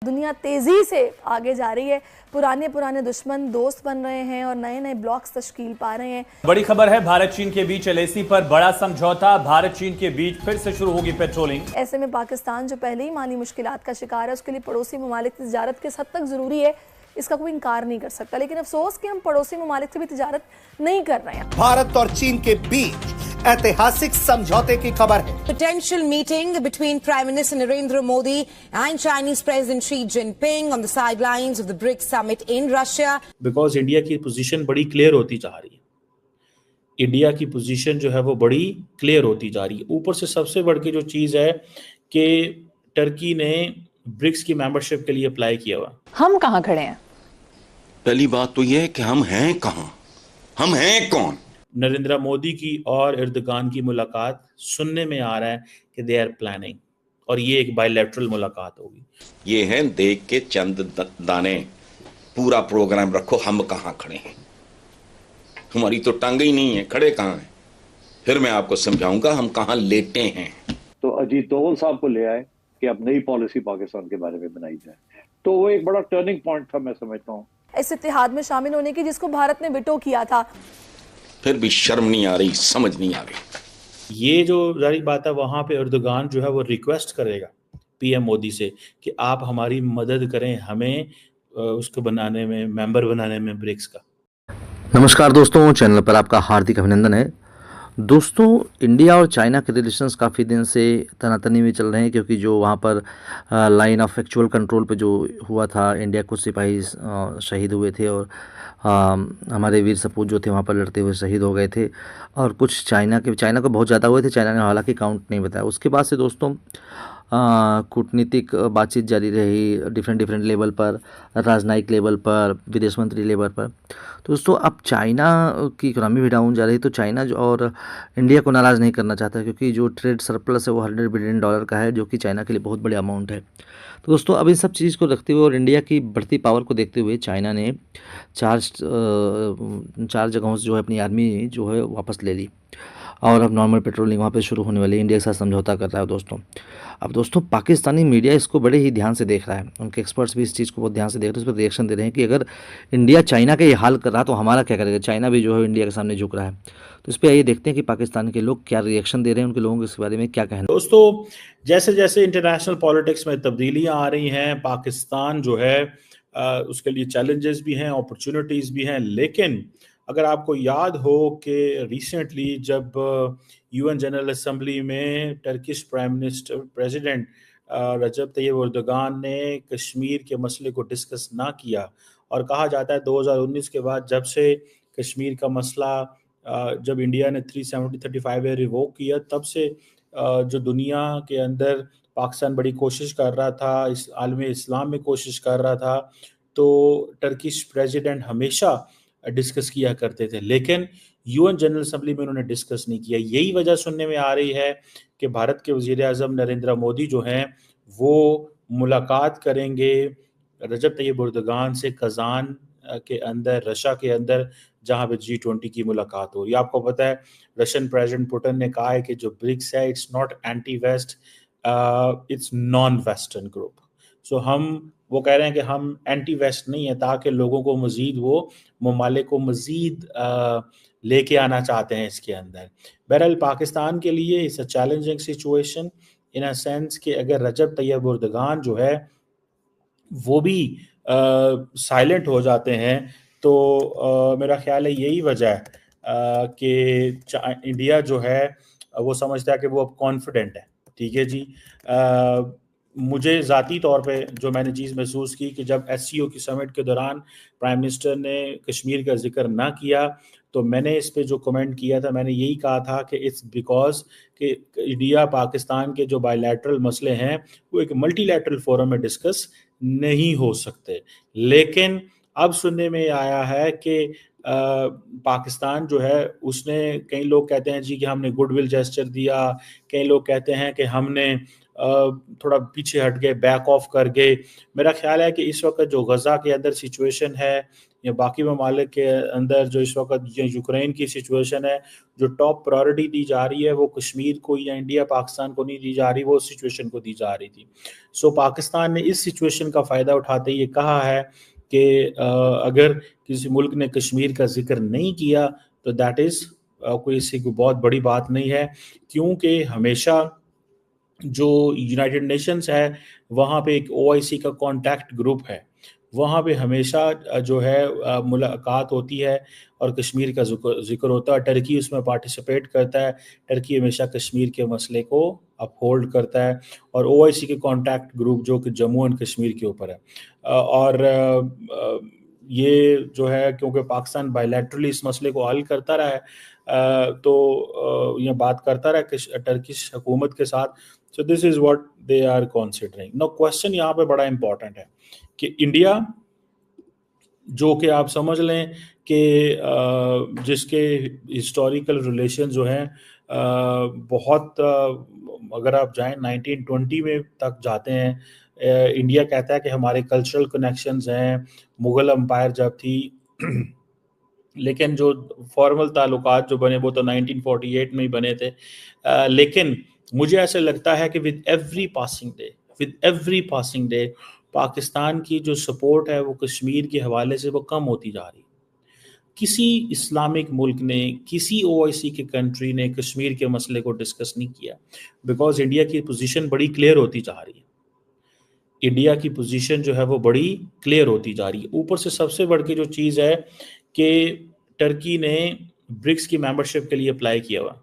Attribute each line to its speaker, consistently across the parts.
Speaker 1: दुनिया तेजी से आगे जा रही है, पुराने दुश्मन दोस्त बन रहे हैं और नए नए ब्लॉक्स तश्कील पा रहे हैं।
Speaker 2: बड़ी खबर है, भारत चीन के बीच एलएसी पर बड़ा समझौता। भारत चीन के बीच फिर से शुरू होगी पेट्रोलिंग।
Speaker 1: ऐसे में पाकिस्तान जो पहले ही माली मुश्किलात का शिकार है, उसके लिए पड़ोसी ममालिक से तिजारत किस हद तक जरूरी है, इसका कोई इनकार नहीं कर सकता। लेकिन अफसोस कि हम पड़ोसी ममालिक से भी तिजारत नहीं कर रहे हैं।
Speaker 3: भारत और चीन के बीच ऐतिहासिक समझौते की खबर है।
Speaker 4: Potential meeting between Prime Minister Narendra Modi and Chinese President Xi Jinping on the sidelines of the BRICS summit in Russia.
Speaker 5: Because India की पोजीशन बड़ी क्लियर होती जा रही है। इंडिया की पोजीशन जो है वो बड़ी क्लियर होती जा रही है। ऊपर से सबसे बढ़ के जो चीज है कि टर्की ने ब्रिक्स की मेंबरशिप के लिए अप्लाई किया हुआ।
Speaker 6: हम कहाँ खड़े हैं?
Speaker 7: पहली बात तो यह है कि हम हैं कहाँ, हम हैं कौन।
Speaker 5: नरेंद्र मोदी की और एर्दोगान की मुलाकात सुनने में आ रहा है कि दे आर प्लानिंग, और ये एक बायलैटरल मुलाकात होगी।
Speaker 7: ये है देख के चंद दाने, पूरा प्रोग्राम रखो। हम कहाँ खड़े हैं, हमारी तो टांग ही नहीं है, खड़े कहाँ हैं। फिर मैं आपको समझाऊंगा हम कहाँ लेटे हैं।
Speaker 8: तो अजीत दोवल साहब को ले आए कि अब नई पॉलिसी पाकिस्तान के बारे में बनाई जाए, तो वो एक बड़ा टर्निंग पॉइंट था, मैं समझता हूँ,
Speaker 1: इस इत्तेहाद में शामिल होने की जिसको भारत ने विटो किया था।
Speaker 7: फिर भी शर्म नहीं आ रही, समझ नहीं आ रही।
Speaker 5: ये जो जारी बात है, वहां पे एर्दोगान जो है वो रिक्वेस्ट करेगा पीएम मोदी से कि आप हमारी मदद करें, हमें उसको बनाने में, मेंबर बनाने में ब्रिक्स का।
Speaker 9: नमस्कार दोस्तों, चैनल पर आपका हार्दिक अभिनंदन है। दोस्तों, इंडिया और चाइना के रिलेशंस काफ़ी दिन से तनातनी में चल रहे हैं, क्योंकि जो वहाँ पर लाइन ऑफ एक्चुअल कंट्रोल पे जो हुआ था, इंडिया कुछ सिपाही शहीद हुए थे और हमारे वीर सपूत जो थे वहाँ पर लड़ते हुए शहीद हो गए थे, और कुछ चाइना को बहुत ज़्यादा हुए थे। चाइना ने हालांकि काउंट नहीं बताया। उसके बाद से दोस्तों कूटनीतिक बातचीत जारी रही डिफरेंट लेवल पर, राजनयिक लेवल पर, विदेश मंत्री लेवल पर। तो दोस्तों अब चाइना की इकोनॉमी भी डाउन जा रही है, तो चाइना जो और इंडिया को नाराज़ नहीं करना चाहता, क्योंकि जो ट्रेड सरप्लस है वो $100 बिलियन का है, जो कि चाइना के लिए बहुत बड़ी अमाउंट है। तो दोस्तों अब इन सब चीज़ को रखते हुए और इंडिया की बढ़ती पावर को देखते हुए चाइना ने चार जगहों से जो है अपनी आर्मी जो है वापस ले ली, और अब नॉर्मल पेट्रोलिंग वहाँ पे शुरू होने वाली है। इंडिया के साथ समझौता कर रहा है दोस्तों। अब दोस्तों पाकिस्तानी मीडिया इसको बड़े ही ध्यान से देख रहा है, उनके एक्सपर्ट्स भी इस चीज़ को बहुत ध्यान से देख रहे हैं, उस पर रिएक्शन दे रहे हैं कि अगर इंडिया चाइना का ये हाल कर रहा तो हमारा क्या करेगा। चाइना भी जो है इंडिया के सामने झुक रहा है। तो इस पर आइए देखते हैं कि पाकिस्तान के लोग क्या रिएक्शन दे रहे हैं, उनके लोगों के इस बारे में क्या कहना है।
Speaker 5: दोस्तों जैसे जैसे इंटरनेशनल पॉलिटिक्स में तब्दीलियाँ आ रही हैं, पाकिस्तान जो है उसके लिए चैलेंजेस भी हैं, अपॉर्चुनिटीज़ भी हैं। लेकिन अगर आपको याद हो कि रिसेंटली जब यूएन जनरल असेंबली में टर्किश प्रेसिडेंट रजब तैयब एर्दोगान ने कश्मीर के मसले को डिस्कस ना किया, और कहा जाता है 2019 के बाद जब से कश्मीर का मसला जब इंडिया ने 370-35 रिवोक किया, तब से जो दुनिया के अंदर पाकिस्तान बड़ी कोशिश कर रहा था, इस आलम इस्लाम में कोशिश कर रहा था, तो टर्किश प्रेसिडेंट हमेशा डिस्कस किया करते थे। लेकिन यूएन जनरल असेंबली में उन्होंने डिस्कस नहीं किया। यही वजह सुनने में आ रही है कि भारत के वज़ीर आज़म नरेंद्र मोदी जो हैं वो मुलाकात करेंगे रजब तैयब एर्दोगान से कज़ान के अंदर, रशिया के अंदर, जहां पे G20 की मुलाकात हो रही है। आपको पता है रशियन प्रेसिडेंट पुतिन ने कहा है कि जो ब्रिक्स है it's not anti west, it's non western group. So वो कह रहे हैं कि हम एंटी वेस्ट नहीं है, ताकि लोगों को मजीद, वो ममालिक को मजीद लेके आना चाहते हैं इसके अंदर। बहरहाल पाकिस्तान के लिए it's a challenging situation in a sense कि अगर रजब तैयब एर्दोगान जो है वो भी साइलेंट हो जाते हैं, तो मेरा ख्याल है यही वजह है कि इंडिया जो है वो समझता है कि वो अब कॉन्फिडेंट है। ठीक है जी। मुझे ज़ाती तौर पे जो मैंने चीज़ महसूस की कि जब एससीओ की समिट के दौरान प्राइम मिनिस्टर ने कश्मीर का जिक्र ना किया, तो मैंने इस पे जो कमेंट किया था, मैंने यही कहा था कि इट्स बिकॉज कि इंडिया पाकिस्तान के जो बायलैटरल मसले हैं वो एक मल्टीलैटरल फोरम में डिस्कस नहीं हो सकते। लेकिन अब सुनने में आया है कि पाकिस्तान जो है उसने, कई लोग कहते हैं जी कि हमने गुडविल जेस्चर दिया, कई लोग कहते हैं कि हमने थोड़ा पीछे हट गए, बैक ऑफ कर गए। मेरा ख्याल है कि इस वक्त जो गजा के अंदर सिचुएशन है या बाकी ममालिक के अंदर जो इस वक्त यूक्रेन की सिचुएशन है, जो टॉप प्रायोरिटी दी जा रही है वो कश्मीर को या इंडिया पाकिस्तान को नहीं दी जा रही, वो सिचुएशन को दी जा रही थी। सो पाकिस्तान ने इस सिचुएशन का फ़ायदा उठाते ये कहा है कि अगर किसी मुल्क ने कश्मीर का जिक्र नहीं किया तो दैट इज़ कोई इससे कोई बहुत बड़ी बात नहीं है, क्योंकि हमेशा जो यूनाइटेड नेशंस है वहाँ पे एक OIC का कॉन्टैक्ट ग्रुप है, वहाँ पे हमेशा जो है मुलाकात होती है और कश्मीर का जिक्र होता है। टर्की उसमें पार्टिसिपेट करता है, टर्की हमेशा कश्मीर के मसले को अपहोल्ड करता है और OIC के कॉन्टैक्ट ग्रुप जो कि जम्मू एंड कश्मीर के ऊपर है। और ये जो है क्योंकि पाकिस्तान बायलैटरली इस मसले को हल करता रहा है, तो ये बात करता रहा टर्किश हुकूमत के साथ। So this is what they are considering. No question यहाँ पे बड़ा इंपॉर्टेंट है कि इंडिया, जो कि आप समझ लें कि जिसके हिस्टोरिकल रिलेशन जो हैं बहुत, अगर आप जाएं 1920 में तक जाते हैं, इंडिया कहता है कि हमारे कल्चरल कनेक्शंस हैं, मुग़ल एम्पायर जब थी, लेकिन जो फॉर्मल ताल्लुकात जो बने वो तो 1948 में ही बने थे। लेकिन मुझे ऐसा लगता है कि with every passing day Pakistan की जो सपोर्ट है वो कश्मीर के हवाले से वो कम होती जा रही। किसी इस्लामिक मुल्क ने, किसी OIC के कंट्री ने कश्मीर के मसले को डिस्कस नहीं किया, बिकॉज इंडिया की पोजीशन बड़ी क्लियर होती जा रही है। इंडिया की पोजीशन जो है वो बड़ी क्लियर होती जा रही है। ऊपर से सबसे बढ़ के जो चीज़ है कि टर्की ने ब्रिक्स की मेंबरशिप के लिए अप्लाई किया हुआ।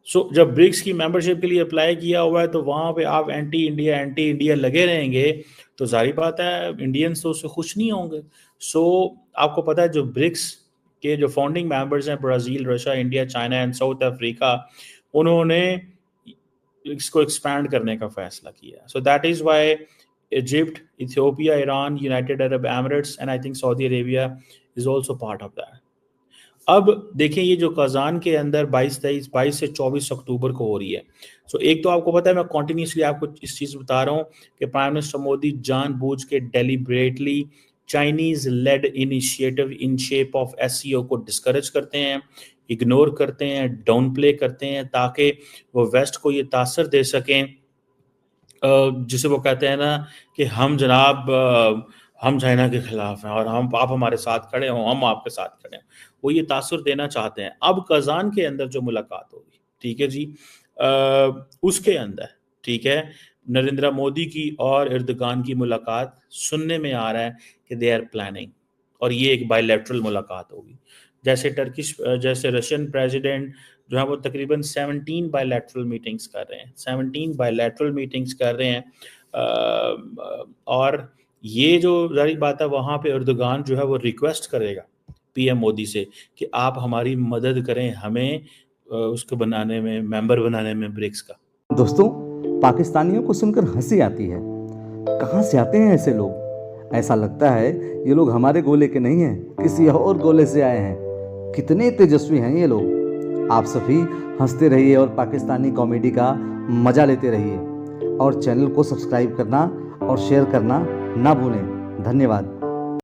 Speaker 5: सो जब ब्रिक्स की मेंबरशिप के लिए अप्लाई किया हुआ है तो वहाँ पे आप एंटी इंडिया लगे रहेंगे तो जाहिर बात है इंडियंस तो उससे खुश नहीं होंगे। सो आपको पता है जो ब्रिक्स के जो फाउंडिंग मेंबर्स हैं, Brazil, Russia, India, China and south Africa, उन्होंने इसको एक्सपैंड करने का फैसला किया। So that is why Egypt, Ethiopia, Iran, United Arab Emirates and I think Saudi Arabia is also part of that. अब देखें ये जो कज़ान के अंदर 22 से 24 अक्टूबर को हो रही है। सो एक तो आपको पता है मैं कॉन्टीन्यूसली आपको इस चीज़ बता रहा हूँ कि प्राइम मिनिस्टर मोदी जानबूझ के deliberately Chinese led initiative in shape of SCO को डिस्करेज करते हैं, इग्नोर करते हैं, डाउन प्ले करते हैं, ताकि वो वेस्ट को ये तासर दे सकें, जिसे वो कहते हैं ना कि हम जनाब हम चाइना के खिलाफ हैं और आप हमारे साथ खड़े हों, हम आपके साथ खड़े हैं, वो ये तासुर देना चाहते हैं। अब कज़ान के अंदर जो मुलाकात होगी, ठीक है जी, उसके अंदर ठीक है नरेंद्र मोदी की और एर्दोगान की मुलाकात सुनने में आ रहा है कि दे आर प्लानिंग, और ये एक बायलैटरल मुलाकात होगी। जैसे रशियन प्रेसिडेंट जो है वो तकरीबन 17 बायलैटरल मीटिंग्स कर रहे हैं, 17 बायलैटरल मीटिंग्स कर रहे हैं। और ये जो जाहिर बात है वहाँ पे एर्दोगान जो है वो रिक्वेस्ट करेगा PM मोदी से कि आप हमारी मदद करें, हमें उसको बनाने में, मेंबर बनाने में ब्रिक्स का।
Speaker 6: दोस्तों, पाकिस्तानियों को सुनकर हंसी आती है। कहाँ से आते हैं ऐसे लोग? ऐसा लगता है ये लोग हमारे गोले के नहीं हैं, किसी और गोले से आए हैं। कितने तेजस्वी हैं ये लोग। आप सभी हंसते रहिए और पाकिस्तानी कॉमेडी का मजा लेते रहिए, और चैनल को सब्सक्राइब करना और शेयर करना ना भूलें। धन्यवाद।